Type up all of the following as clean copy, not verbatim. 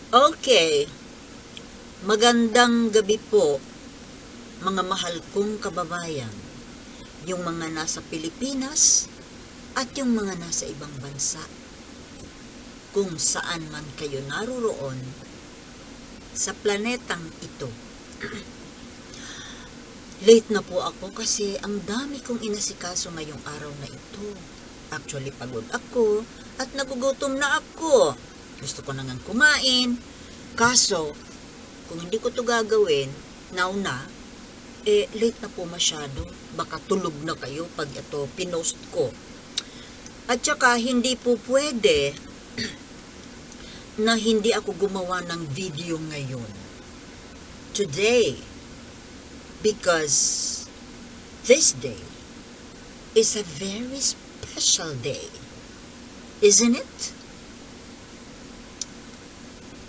Okay, magandang gabi po, mga mahal kong kababayan, yung mga nasa Pilipinas at yung mga nasa ibang bansa, kung saan man kayo naroroon sa planetang ito. Late na po ako kasi ang dami kong inasikaso ngayong araw na ito. Actually, pagod ako at nagugutom na ako. Gusto ko nang kumain. Kaso, kung hindi ko to gagawin, now na, late na po masyado. Baka tulog na kayo pag ito pinost ko. At saka, hindi po pwede na hindi ako gumawa ng video ngayon. Today, because this day is a very special day. Isn't it?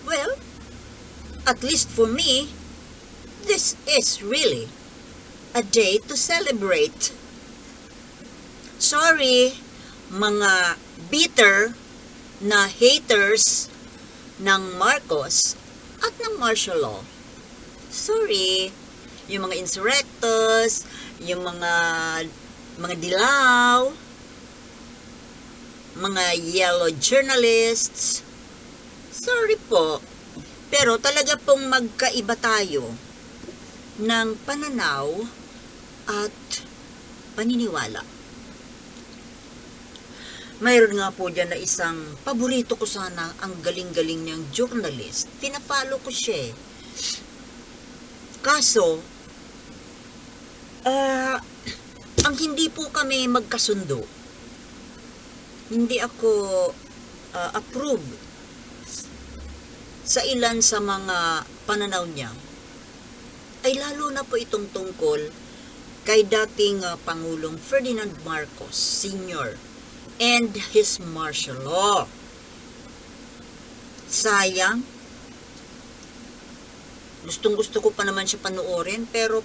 Well, at least for me, this is really a day to celebrate. Sorry, mga bitter na haters ng Marcos at ng martial law. Sorry, yung mga insurrectos, yung mga dilaw, mga yellow journalists. Sorry po, pero talaga pong magkaiba tayo ng pananaw at paniniwala. Mayroon nga po dyan na isang paborito ko sana, ang galing-galing niyang journalist. Pinapalo ko siya. Kaso, ang hindi po kami magkasundo. Hindi ako approve sa ilan sa mga pananaw niya, ay lalo na po itong tungkol kay dating Pangulong Ferdinand Marcos Sr. and his martial law. Sayang, gustong-gusto ko pa naman siya panoorin, pero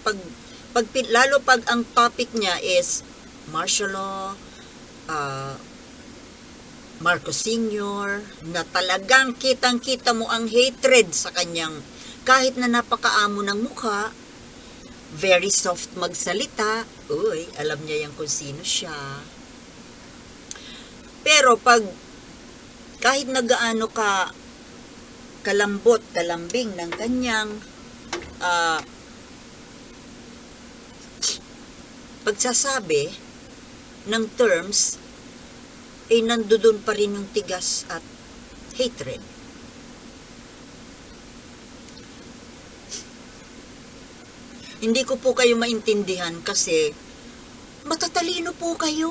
lalo pag ang topic niya is martial law, Marcos Sr., na talagang kitang-kita mo ang hatred sa kanyang, kahit na napakaamo ng mukha, very soft magsalita, uy, alam niya yan kung sino siya. Pero kahit nagaano ka kalambot, kalambing ng kanyang pagsasabi ng terms, ay nandoon pa rin yung tigas at hatred. Hindi ko po kayo maintindihan kasi matatalino po kayo.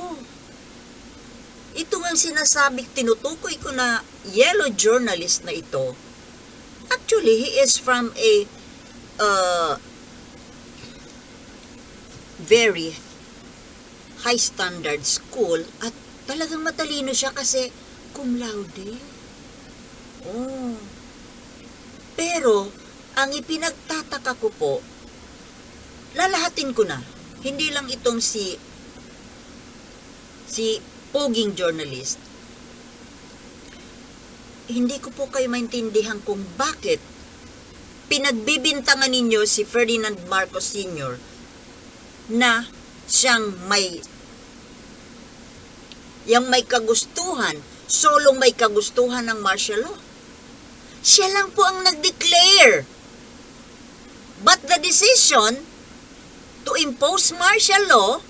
Ito nga sinasabi, tinutukoy ko na yellow journalist na ito. Actually, he is from a very high standard school at talagang matalino siya kasi cum laude. Oh. Pero, ang ipinagtataka ko po, lalahatin ko na. Hindi lang itong si poging journalist. Hindi ko po kayo maintindihan kung bakit pinagbibintangan ninyo si Ferdinand Marcos Sr. na siyang may kagustuhan, solong may kagustuhan ng martial law. Siya lang po ang nag-declare. But the decision to impose martial law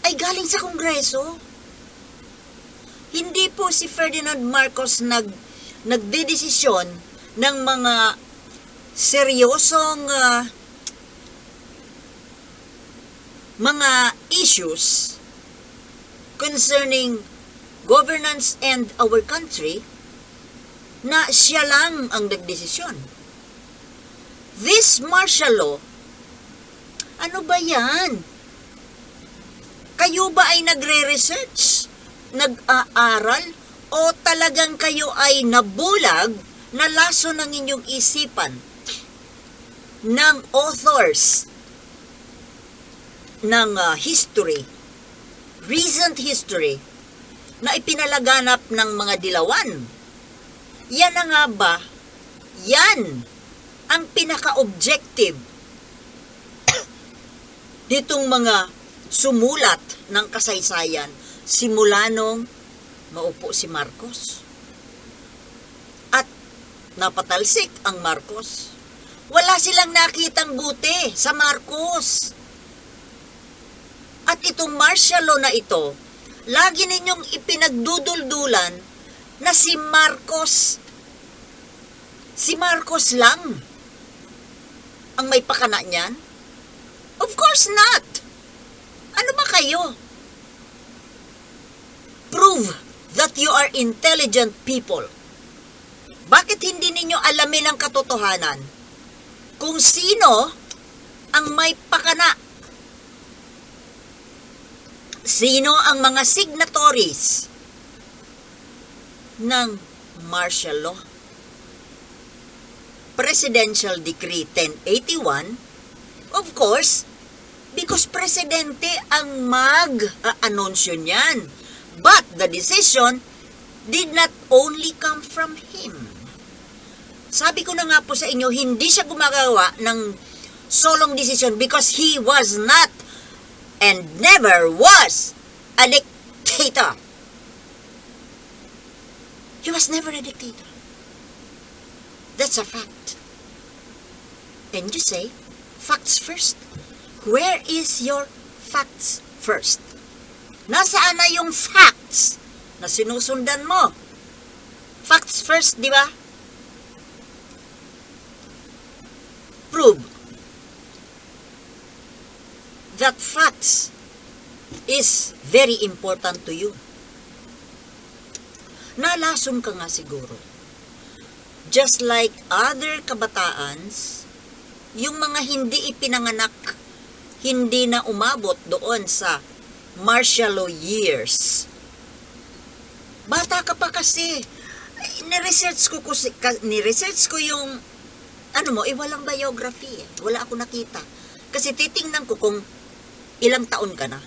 ay galing sa Kongreso. Hindi po si Ferdinand Marcos nagdedesisyon ng mga seryosong mga issues concerning governance and our country na siya lang ang nagdesisyon. This martial law, ano ba yan? Kayo ba ay nagre-research, nag-aaral, o talagang kayo ay nabulag na laso ng inyong isipan ng authors ng history, recent history, na ipinalaganap ng mga dilawan Yan na nga ba? Yan ang pinaka-objective nitong mga sumulat ng kasaysayan simula nung maupo si Marcos. At napatalsik ang Marcos. Wala silang nakitang buti sa Marcos. At itong martial law na ito, lagi ninyong ipinagduduldulan na si Marcos lang ang may pakana niyan. Of course not. Ano ba kayo? Prove that you are intelligent people. Bakit hindi ninyo alamin ang katotohanan kung sino ang may pakana? Sino ang mga signatories ng martial law? Presidential Decree 1081, of course, because presidente ang mag-anunsyo niyan. But the decision did not only come from him. Sabi ko na nga po sa inyo, hindi siya gumagawa ng solong decision because he was not and never was a dictator. He was never a dictator. That's a fact. And you say, facts first. Where is your facts first? Nasaan na yung facts na sinusundan mo? Facts first, di ba? Prove that facts is very important to you. Nalason ka nga siguro. Just like other kabataans, yung mga hindi ipinanganak, hindi na umabot doon sa martial law years. Bata ka pa kasi. Ni-research ko yung walang biography. Wala ako nakita. Kasi titingnan ko kung ilang taon ka na.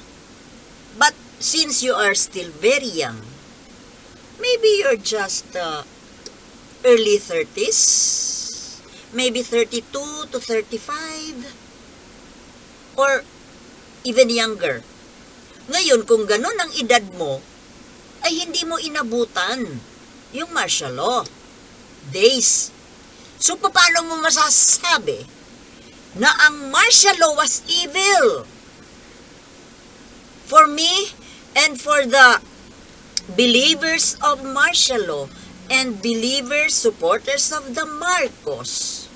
But since you are still very young, maybe you're just early 30s, maybe 32 to 35, or even younger. Ngayon, kung ganun ang edad mo, ay hindi mo inabutan yung martial law days. So, paano mo masasabi na ang martial law was evil? For me, and for the believers of martial law, and believers, supporters of the Marcos,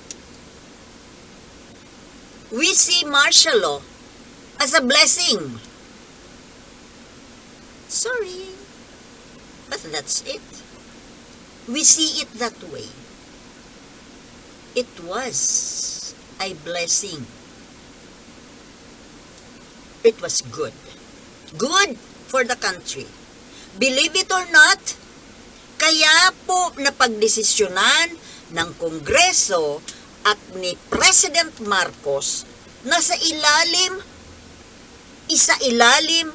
we see martial law as a blessing. Sorry, but that's it. We see it that way. It was a blessing. It was good. Good for the country. Believe it or not, kaya po napagdesisyonan ng Kongreso at ni President Marcos na isa-ilalim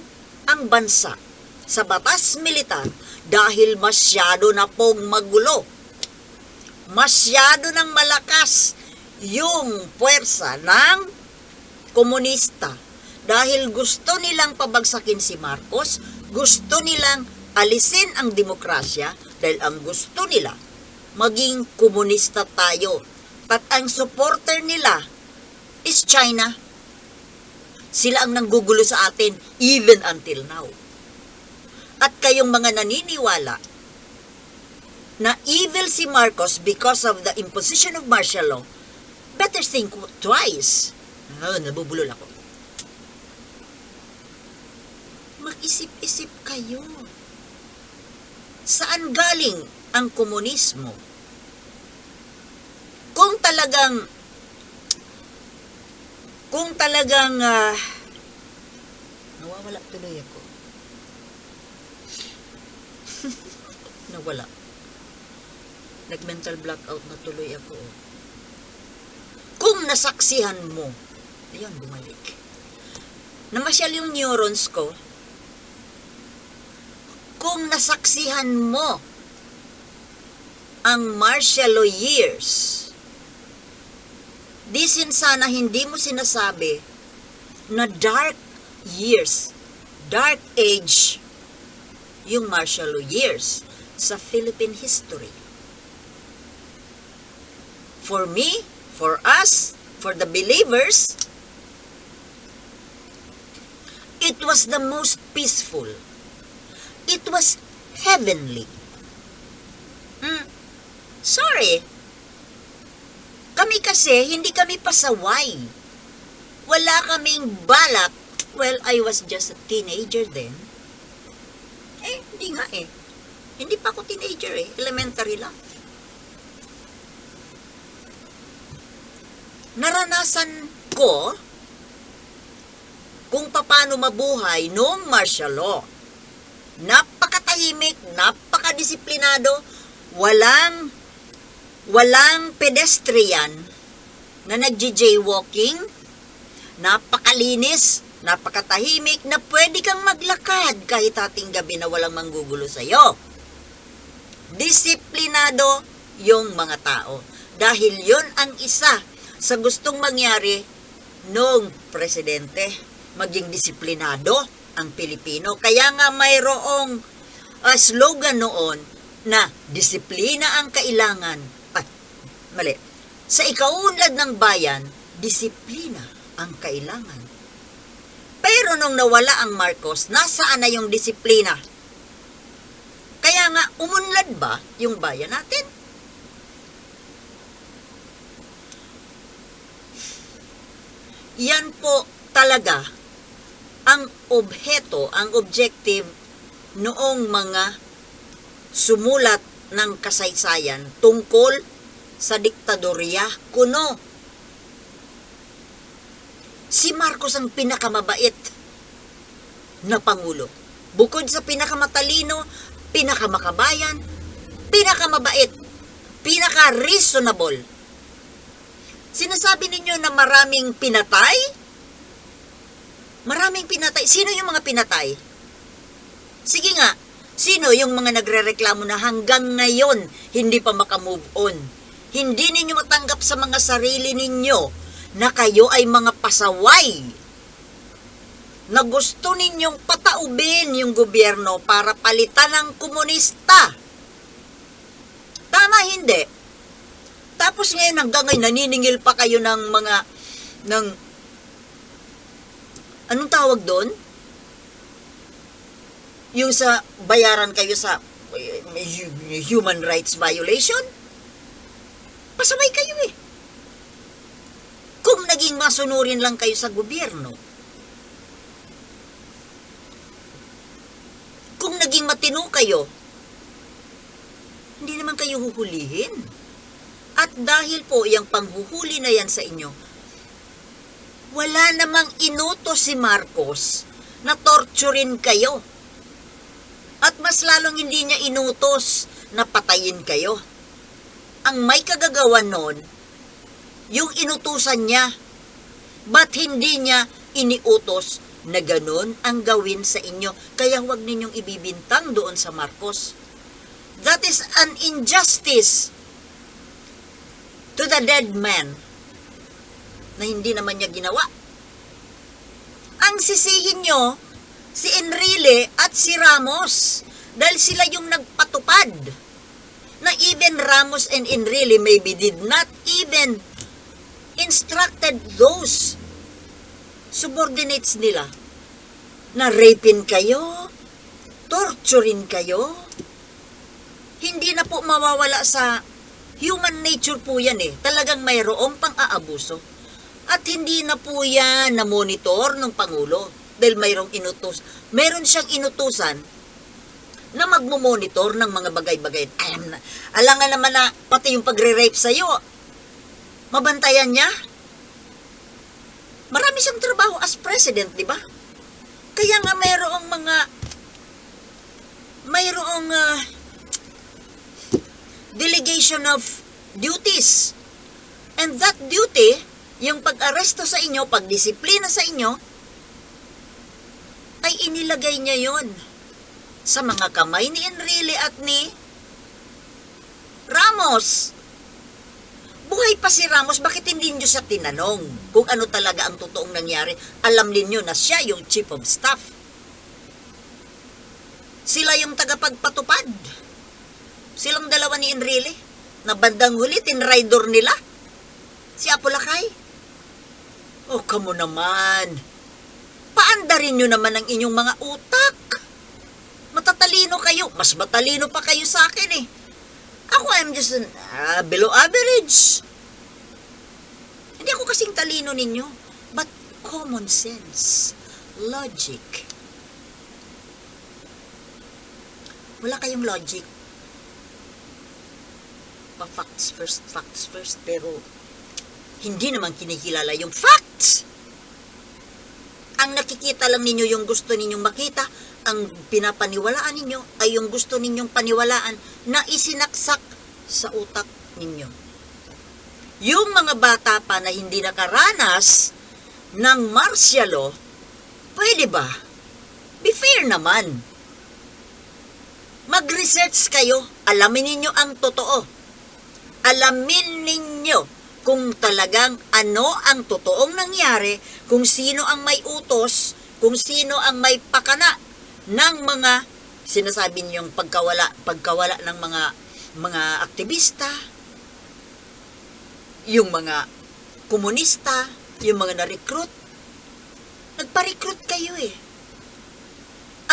ang bansa sa batas militar dahil masyado na pong magulo. Masyado nang malakas yung puwersa ng komunista dahil gusto nilang pabagsakin si Marcos, gusto nilang alisin ang demokrasya dahil ang gusto nila maging komunista tayo. At ang supporter nila is China. Sila ang nanggugulo sa atin even until now. At kayong mga naniniwala na evil si Marcos because of the imposition of martial law, better think twice. Nabubulol ako. Mag-isip-isip kayo. Saan galing ang komunismo? Kung talagang nawawala tuloy ako. Nawala. Nag-mental blackout na tuloy ako. Kung nasaksihan mo, ayun, bumalik. Namasyal yung neurons ko. Kung nasaksihan mo ang martial law years. Di sana hindi mo sinasabi na dark years, dark age, yung martial law years sa Philippine history. For me, for us, for the believers, it was the most peaceful. It was heavenly. Sorry. Kami kasi, hindi kami pasaway. Wala kaming balak. Well, I was just a teenager then. Hindi nga eh. Hindi pa ako teenager eh. Elementary lang. Naranasan ko kung paano mabuhay noong martial law. Napakatahimik, napakadisiplinado, walang pedestrian na nagji-jaywalking, napakalinis, napakatahimik na pwede kang maglakad kahit ating gabi na walang manggugulo sa'yo. Disiplinado yung mga tao. Dahil yon ang isa sa gustong mangyari noong presidente, maging disiplinado ang Pilipino. Kaya nga mayroong slogan noon na disiplina ang kailangan. Mali. Sa ikaunlad ng bayan, disiplina ang kailangan. Pero nung nawala ang Marcos, nasaan na yung disiplina? Kaya nga, umunlad ba yung bayan natin? Yan po talaga ang obheto, ang objective noong mga sumulat ng kasaysayan tungkol sa diktadorya kuno. Si Marcos ang pinakamabait na pangulo. Bukod sa pinakamatalino, pinakamakabayan, pinakamabait, pinaka-reasonable. Sinasabi ninyo na maraming pinatay? Maraming pinatay. Sino yung mga pinatay? Sige nga, sino yung mga nagrereklamo na hanggang ngayon hindi pa makamove on? Hindi ninyo matanggap sa mga sarili ninyo na kayo ay mga pasaway, na gusto ninyong pataubin yung gobyerno para palitan ng komunista. Tama, hindi? Tapos ngayon hanggang ngayon naniningil pa kayo ng anong tawag doon? Yung sa bayaran kayo sa human rights violation? Pasaway kayo eh. Kung naging masunurin lang kayo sa gobyerno, kung naging matino kayo, hindi naman kayo huhulihin. At dahil po yung panghuhuli na yan sa inyo, wala namang inutos si Marcos na torturin kayo. At mas lalong hindi niya inutos na patayin kayo. Ang may kagagawan nun, yung inutusan niya, ba't hindi niya iniutos na ganun ang gawin sa inyo? Kaya huwag ninyong ibibintang doon sa Marcos. That is an injustice to the dead man na hindi naman niya ginawa. Ang sisihin nyo, si Enrile at si Ramos, dahil sila yung nagpatupad na even Ramos and Enrile maybe did not even instructed those subordinates nila na rapin kayo, torturin kayo. Hindi na po mawawala sa human nature po yan eh. Talagang mayroong pang-aabuso. At hindi na po yan na monitor ng Pangulo dahil mayroong inutos. Meron siyang inutusan na magmumonitor ng mga bagay-bagay. Alam nga naman na pati yung pagre-rape sa'yo, mabantayan niya. Marami siyang trabaho as president, di ba? Kaya nga mayroong delegation of duties. And that duty, yung pag-aresto sa inyo, pagdisiplina sa inyo, ay inilagay niya yon sa mga kamay ni Enrile at ni Ramos. Ramos. Buhay pa si Ramos, bakit hindi niyo siya tinanong kung ano talaga ang totoong nangyari? Alam niyo na siya yung chief of staff. Sila yung tagapagpatupad. Silang dalawa ni Enrile, na bandang huli, tinraidor nila. Si Apolacay. Oh, kamo naman. Paandarin nyo naman ang inyong mga utak. Matatalino kayo. Mas matalino pa kayo sa akin eh. Ako, I'm just below average. Hindi ako kasing talino ninyo. But common sense, logic. Wala kayong logic. Facts first, pero hindi naman kinikilala yung facts. Ang nakikita lang ninyo yung gusto ninyong makita, ang pinapaniwalaan ninyo ay yung gusto ninyong paniwalaan na isinaksak sa utak ninyo. Yung mga bata pa na hindi nakaranas ng martial law, pwede ba? Be fair naman. Mag-research kayo, alamin ninyo ang totoo. Alamin ninyo kung talagang ano ang totoong nangyari, kung sino ang may utos, kung sino ang may pakana ng mga sinasabi niyong pagkawala ng mga aktivista, yung mga komunista, yung mga na-recruit. Nagpa-recruit kayo eh.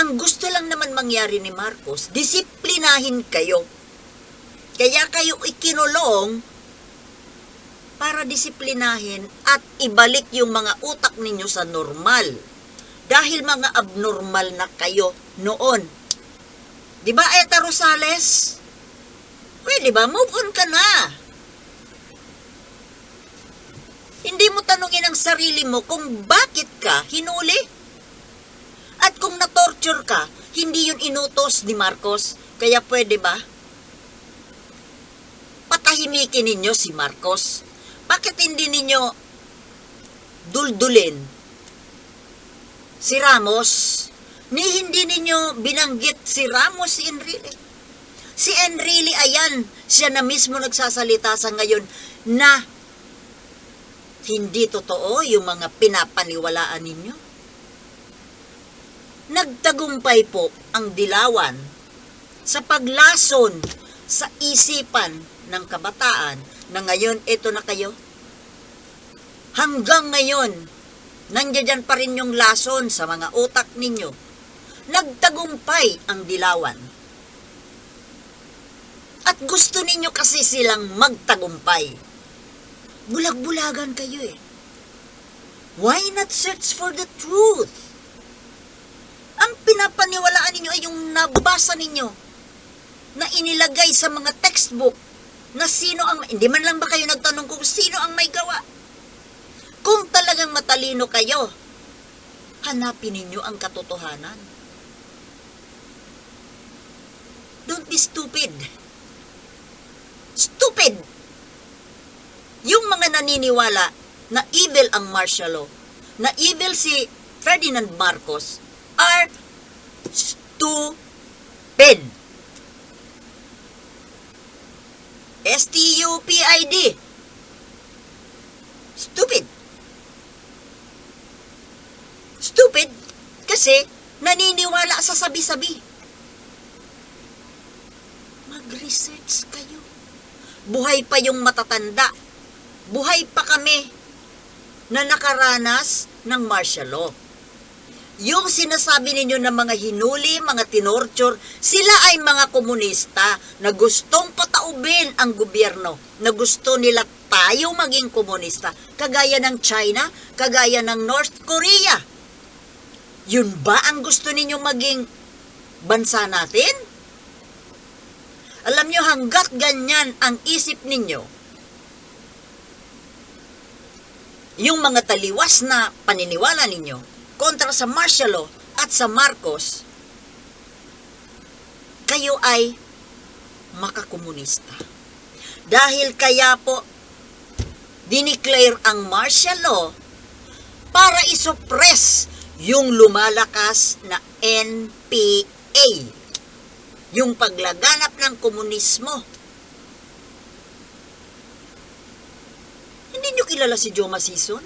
Ang gusto lang naman mangyari ni Marcos, disiplinahin kayo. Kaya kayo ikinulong para disiplinahin at ibalik yung mga utak ninyo sa normal. Dahil mga abnormal na kayo noon. Diba, Eta Rosales? Pwede ba? Move on ka na. Hindi mo tanungin ang sarili mo kung bakit ka hinuli. At kung na-torture ka, hindi yun inutos ni Marcos. Kaya pwede ba? Patahimikin ninyo si Marcos. Bakit hindi ninyo duldulin si Ramos? Hindi ninyo binanggit si Ramos, si Enrile. Si Enrile, ayan, siya na mismo nagsasalita sa ngayon na hindi totoo yung mga pinapaniwalaan ninyo. Nagtagumpay po ang dilawan sa paglason sa isipan ng kabataan na ngayon ito na kayo. Hanggang ngayon, nandiyan pa rin yung lason sa mga utak ninyo. Nagtagumpay ang dilawan. At gusto ninyo kasi silang magtagumpay. Bulag-bulagan kayo eh. Why not search for the truth? Ang pinapaniwalaan ninyo ay yung nabasa ninyo na inilagay sa mga textbook na sino ang, hindi man lang ba kayo nagtanong kung sino ang may gawa? Kung talagang matalino kayo, hanapin ninyo ang katotohanan. Don't be stupid. Stupid! Yung mga naniniwala na evil ang martial law, na evil si Ferdinand Marcos, are stupid. S-T-U-P-I-D. Stupid. Stupid kasi naniniwala sa sabi-sabi. Mag-research kayo. Buhay pa yung matatanda. Buhay pa kami na nakaranas ng martial law. Yung sinasabi ninyo na mga hinuli, mga tinorture, sila ay mga komunista na gustong pataubin ang gobyerno, na gusto nila tayo maging komunista, kagaya ng China, kagaya ng North Korea. Yun ba ang gusto ninyo maging bansa natin? Alam nyo, hanggat ganyan ang isip ninyo, yung mga taliwas na paniniwala ninyo, kontra sa martial law at sa Marcos, kayo ay makakomunista. Dahil kaya po, dineclare ang martial law para isuppress yung lumalakas na NPA, yung paglaganap ng komunismo. Hindi nyo kilala si Joma Sison?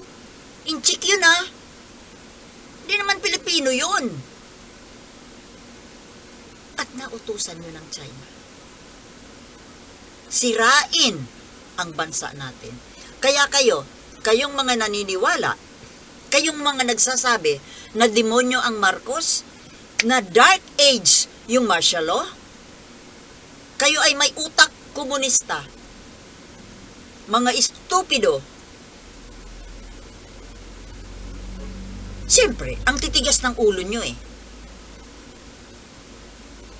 Inchik yun ah. Hindi naman Pilipino yun. At nautusan nyo ng China. Sirain ang bansa natin. Kaya kayong mga naniniwala, kayong mga nagsasabi na demonyo ang Marcos, na dark age yung martial law, kayo ay may utak komunista. Mga estupido. Siyempre, ang titigas ng ulo nyo eh.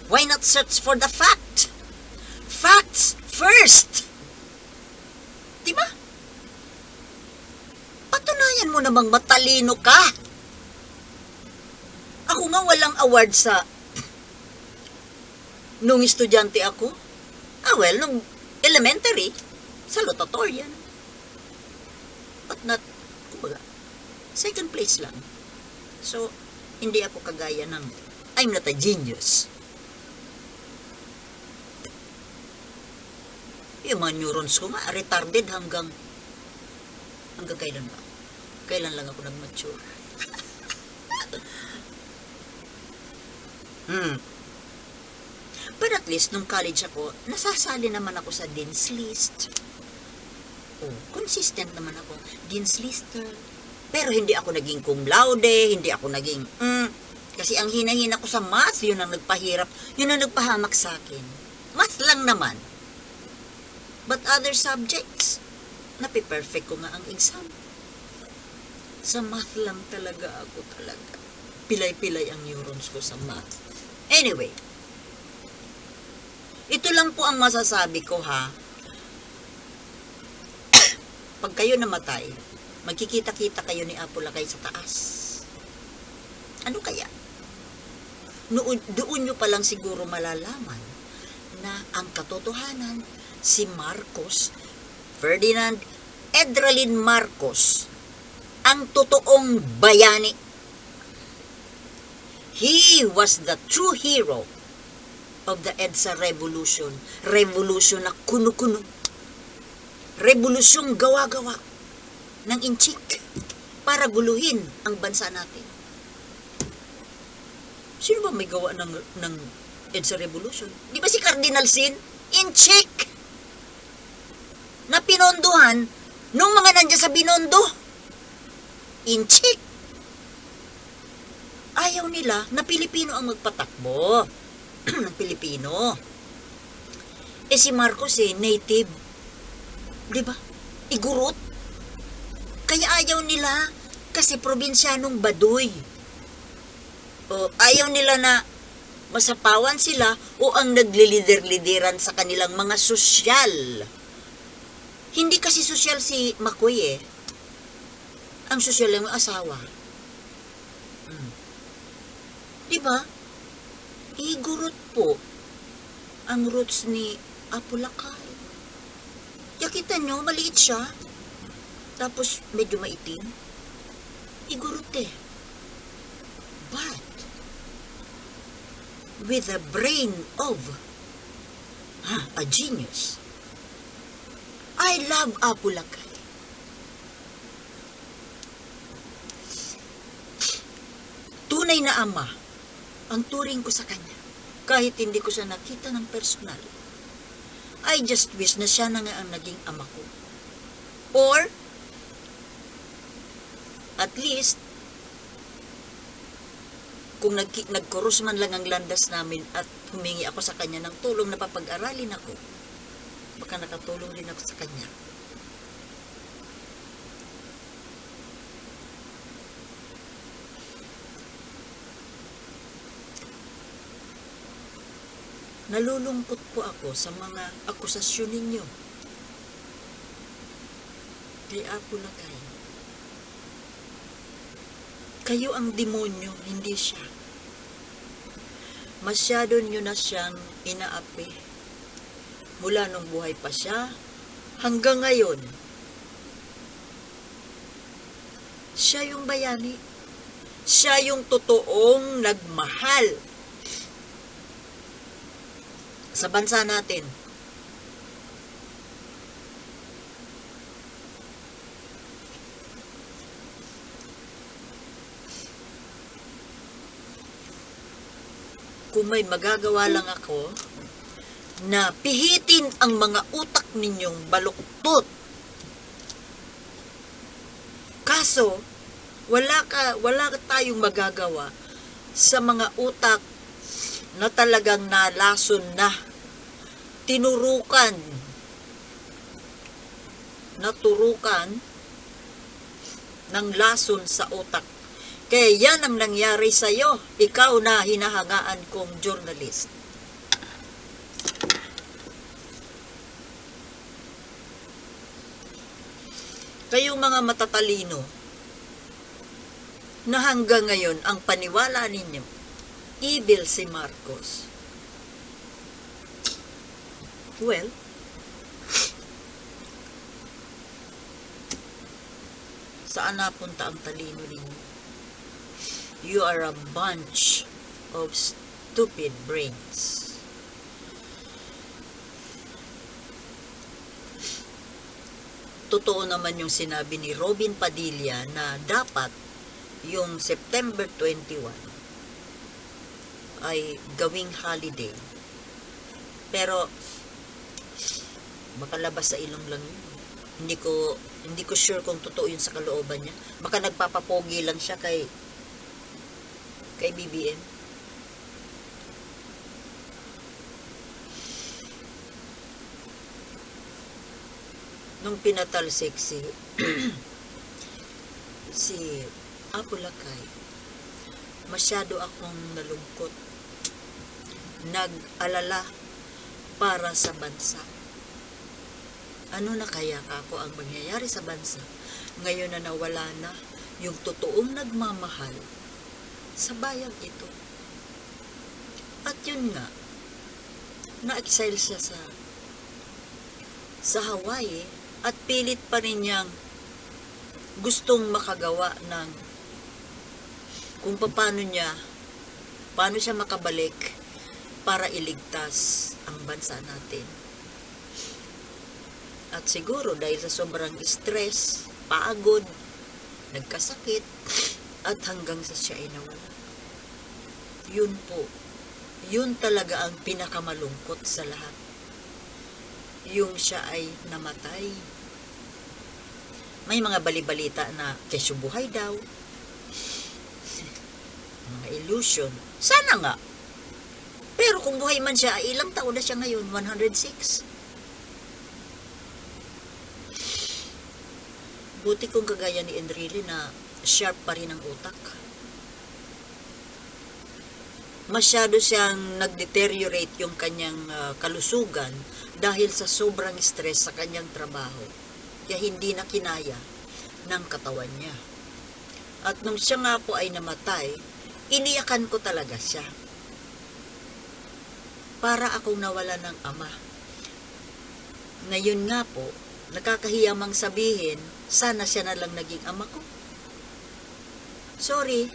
Why not search for the fact? Facts first! Diba? Patunayan mo namang matalino ka. Ako nga walang award sa nung estudyante ako. Nung elementary, salutatorian. But not, kumbaga, second place lang. So, hindi ako kagaya ng, I'm not a genius. Yung mga neurons ko nga, retarded hanggang kailan ba? Kailan lang ako nag-mature? But at least, nung college ako, nasasali naman ako sa Dean's List. Consistent naman ako. Dean's Lister. Pero hindi ako naging cum laude, hindi ako naging, kasi ang hinahina ko sa math, yun ang nagpahirap, yun ang nagpahamak sa akin. Math lang naman. But other subjects, napiperfect ko nga ang exam. Sa math lang talaga ako talaga. Pilay-pilay ang neurons ko sa math. Anyway, ito lang po ang masasabi ko ha. Pag kayo namatay, magkikita-kita kayo ni Apo Lakay sa taas. Ano kaya? Doon nyo palang siguro malalaman na ang katotohanan, si Marcos, Ferdinand Edralin Marcos, ang totoong bayani. He was the true hero of the EDSA Revolution. Revolution na kuno-kuno. Revolusyong gawa-gawa ng inchik para guluhin ang bansa natin. Sino ba may gawa ng EDSA Revolution? Di ba si Cardinal Sin? Inchik! Na pinondohan nung mga nandiyan sa Binondo. Inchik! Ayaw nila na Pilipino ang magpatakbo ng Pilipino. Si Marcos native. Diba? Igurot. Kaya ayaw nila kasi probinsyanong baduy. Ayaw nila na masapawan sila o ang naglilider-lideran sa kanilang mga sosyal. Hindi kasi sosyal si Makoy Ang sosyal yung asawa. Diba? Igurot po ang roots ni Apo Lakay. Kita nyo, maliit siya. Tapos medyo maitim. Igurot But with the brain of a genius. I love Apo Lakay. Tunay na ama ang turing ko sa kanya. Kahit hindi ko siya nakita ng personal. I just wish na siya na nga ang naging ama ko. Or, at least, kung nagkurus man lang ang landas namin at humingi ako sa kanya ng tulong na papag-aralin ako, baka nakatulong din ako sa kanya. Nalulungkot po ako sa mga akusasyon ninyo kay Apo Lakay. Kayo ang demonyo, hindi siya. Masyado nyo na siyang inaapi. Mula nung buhay pa siya, hanggang ngayon. Siya yung bayani. Siya yung totoong nagmahal sa bansa natin. kung may magagawa lang ako na pihitin ang mga utak ninyong baluktot. Kaso, wala tayong magagawa sa mga utak na talagang nalason na, naturukan ng lason sa utak. Kaya yan ang nangyari sa'yo, ikaw na hinahangaan kong journalist. Kayong mga matatalino, na hanggang ngayon ang paniwala ninyo, evil si Marcos. Well, saan napunta ang talino ninyo? You are a bunch of stupid brains. Totoo naman yung sinabi ni Robin Padilla na dapat yung September 21 ay gawing holiday. Pero baka labas sa ilong lang yun. Hindi ko sure kung totoo yun sa kalooban niya. Baka nagpapapogi lang siya kay BBM. Nung pinatalsik si Apo Lakay, masyado akong nalungkot, nag-alala para sa bansa. Ano na kaya ako ang mangyayari sa bansa ngayon na nawala na yung totoong nagmamahal sa bayang ito? At yun nga, na-exile siya sa Hawaii at pilit pa rin niyang gustong makagawa ng kung paano siya makabalik para iligtas ang bansa natin. At siguro dahil sa sobrang stress, pagod, nagkasakit, at hanggang sa siya ay nawala. Yun po, yun talaga ang pinakamalungkot sa lahat. Yung siya ay namatay. May mga balibalita na kesyo buhay daw. Mga illusion. Sana nga. Pero kung buhay man siya, ilang taon na siya ngayon? 106. Buti kung kagaya ni Enrile na sharp pa rin ang utak. Masyado siyang nag-deteriorate yung kanyang kalusugan dahil sa sobrang stress sa kanyang trabaho. Kaya hindi na kinaya ng katawan niya. At nung siya nga po ay namatay, iniyakan ko talaga siya. Para akong nawala ng ama. Ngayon nga po, nakakahiya mang sabihin, sana siya na lang naging ama ko. Sorry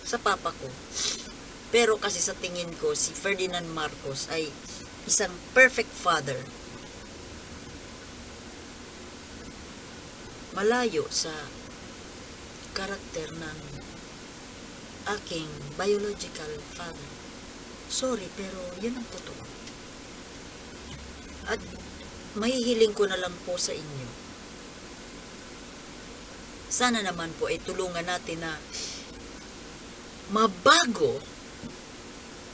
sa papa ko. Pero kasi sa tingin ko, si Ferdinand Marcos ay isang perfect father. Malayo sa karakter ng aking biological father. Sorry, pero yun ang totoo. At mahihiling ko na lang po sa inyo. Sana naman po ay tulungan natin na mabago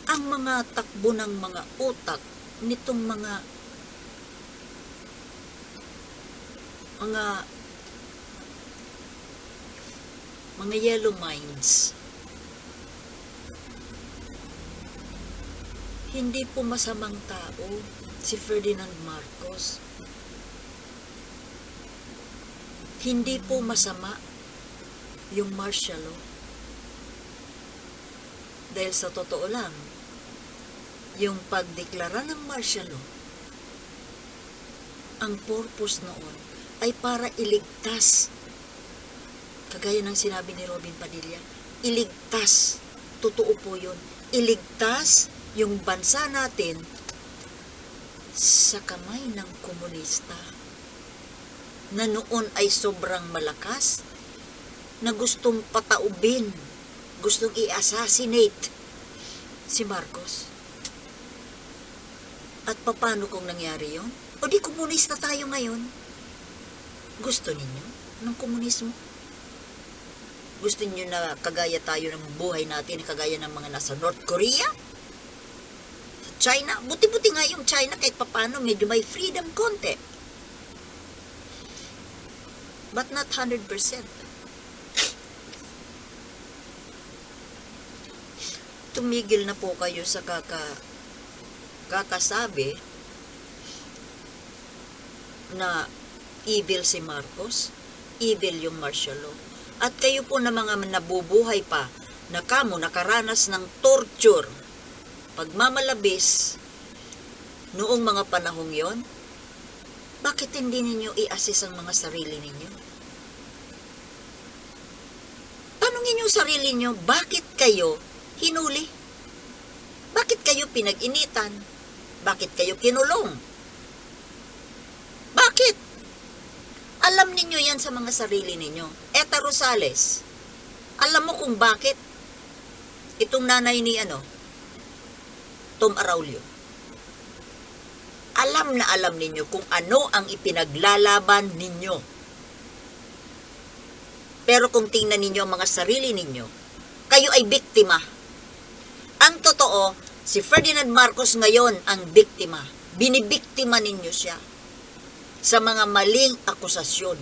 ang mga takbo ng mga utak nitong mga yellow minds. Hindi po masamang tao si Ferdinand Marcos. Hindi po masama yung martial law. Dahil sa totoo lang, yung pagdeklara ng martial law, ang purpose noon ay para iligtas. Kagaya ng sinabi ni Robin Padilla, iligtas. Totoo po yun. Iligtas yung bansa natin sa kamay ng komunista na noon ay sobrang malakas, na gustong pataubin, gustong i-assassinate si Marcos. At paano kung nangyari yon? O di komunista tayo ngayon? Gusto ninyo ng komunismo? Gusto niyo na kagaya tayo ng buhay natin, kagaya ng mga nasa North Korea? China? Buti-buti nga yung China kahit papano medyo may freedom konti. But not 100%. Tumigil na po kayo sa kakasabi na evil si Marcos, evil yung martial law. At kayo po na mga nabubuhay pa na kamo nakaranas ng torture, pagmamalabis noong mga panahong yon, bakit hindi ninyo i-assess ang mga sarili ninyo? Tanungin yung sarili ninyo, bakit kayo hinuli? Bakit kayo pinag-initan? Bakit kayo kinulong? Bakit? Alam ninyo yan sa mga sarili ninyo. Eta Rosales, alam mo kung bakit itong nanay ni Tom Araulio. Alam na alam ninyo kung ano ang ipinaglalaban ninyo. Pero kung tingnan ninyo ang mga sarili ninyo, kayo ay biktima. Ang totoo, si Ferdinand Marcos ngayon ang biktima. Binibiktima ninyo siya sa mga maling akusasyon.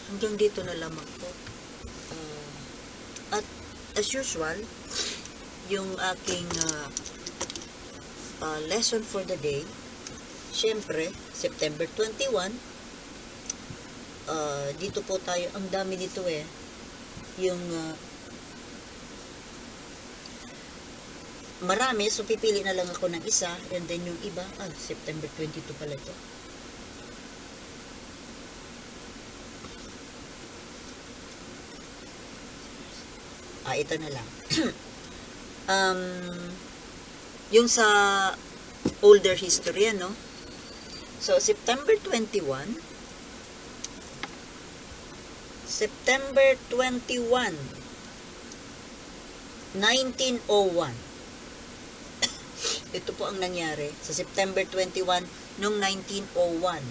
Hanggang dito na lamang po. At as usual, yung aking lesson for the day, syempre, September 21, dito po tayo, ang dami dito yung marami, so pipili na lang ako ng isa, and then yung iba, September 22 pala ito. Ito na lang. Yung sa older history, So, September 21, 1901. Ito po ang nangyari sa September 21 noong 1901.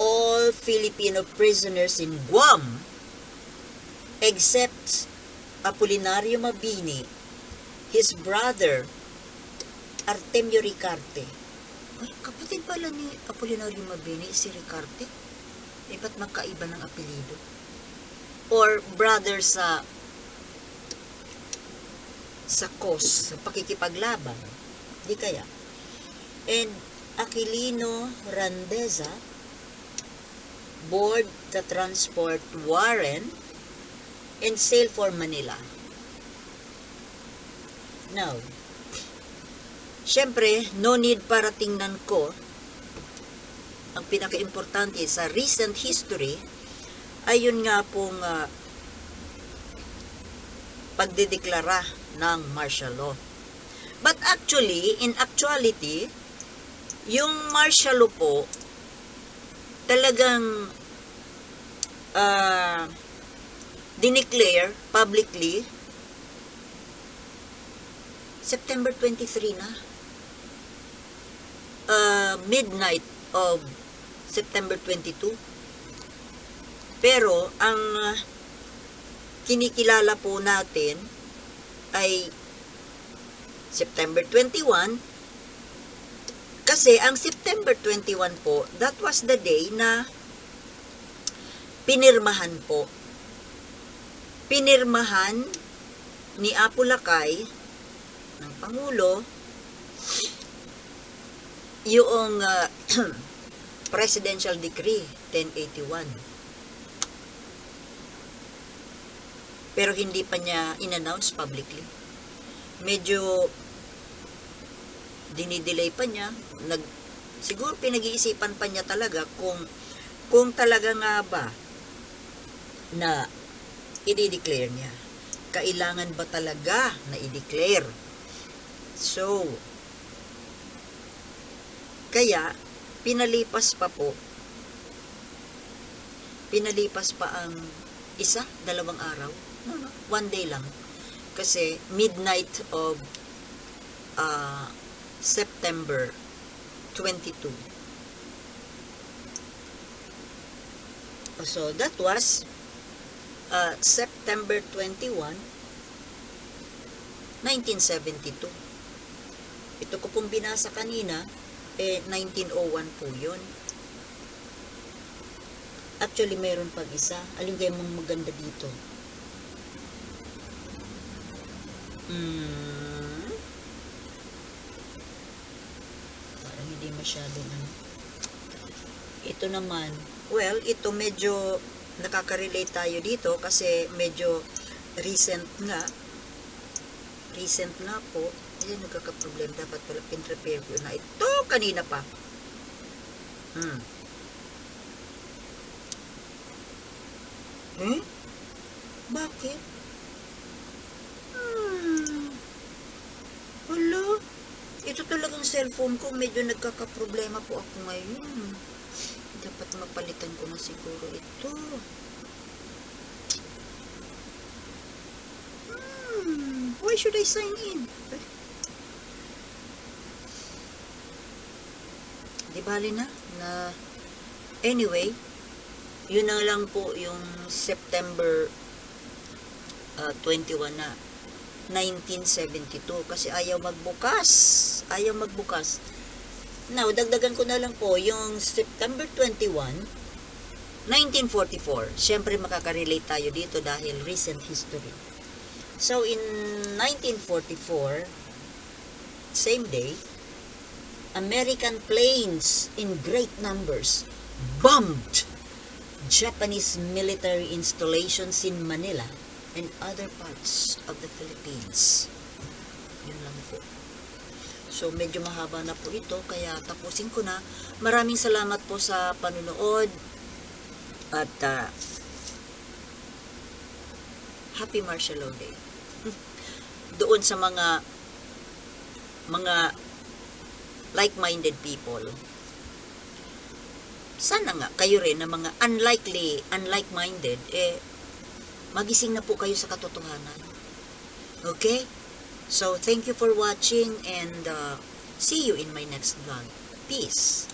All Filipino prisoners in Guam except Apolinario Mabini, his brother Artemio Ricarte. Ay, kapatid pala ni Apolinario Mabini si Ricarte. Ba't magkaiba ng apelido? Or brother sa cause, sa pakikipaglaban. Di kaya? And Aquilino Randeza board the transport Warren and sail for Manila. Now, syempre, no need para tingnan ko. Ang pinaka-importante sa recent history ay yun nga pong pagdedeklara ng martial law. But actually, in actuality, yung martial law po talagang dineclare publicly September 23 na. Midnight of September 22. Pero ang kinikilala po natin ay September 21 kasi ang September 21 po, that was the day na pinirmahan ni Apo Lakay ng Pangulo yung Presidential Decree 1081. Pero hindi pa niya in-announce publicly. Medyo dinidelay pa niya. Siguro pinag-iisipan pa niya talaga kung talaga nga ba na i-declare niya. Kailangan ba talaga na i-declare? So, kaya pinalipas pa po pinalipas pa ang isa, 2 araw. No, 1 day lang. Kasi midnight of September 22. So that was September 21, 1972. Ito ko pong binasa kanina, 1901 po yun. Actually, mayroon pag isa. Alin kayo mong maganda dito? Parang hindi masyadong ano. Ito naman, well, ito medyo nakaka-relate tayo dito kasi medyo recent nga. Recent na po. Ayan, nagkaka-problem. Dapat pala pin-prepare ko na ito kanina pa. Bakit? Hala, ito talagang cellphone ko. Medyo nagkaka-problema po ako ngayon. Dapat mapalitan ko na siguro ito. Why should I sign in? Di bali na anyway, yun na lang po yung September 21 na 1972 kasi ayaw magbukas. Now, dagdagan ko na lang po yung September 21, 1944. Siyempre makaka-relate tayo dito dahil recent history. So, in 1944, same day, American planes in great numbers bombed Japanese military installations in Manila and other parts of the Philippines. Yun lang po. So, medyo mahaba na po ito, kaya tapusin ko na. Maraming salamat po sa panunood at Happy Martial Law Day. Doon sa mga like-minded people. Sana nga kayo rin na mga unlike-minded, magising na po kayo sa katotohanan. Okay? So, thank you for watching and see you in my next vlog. Peace!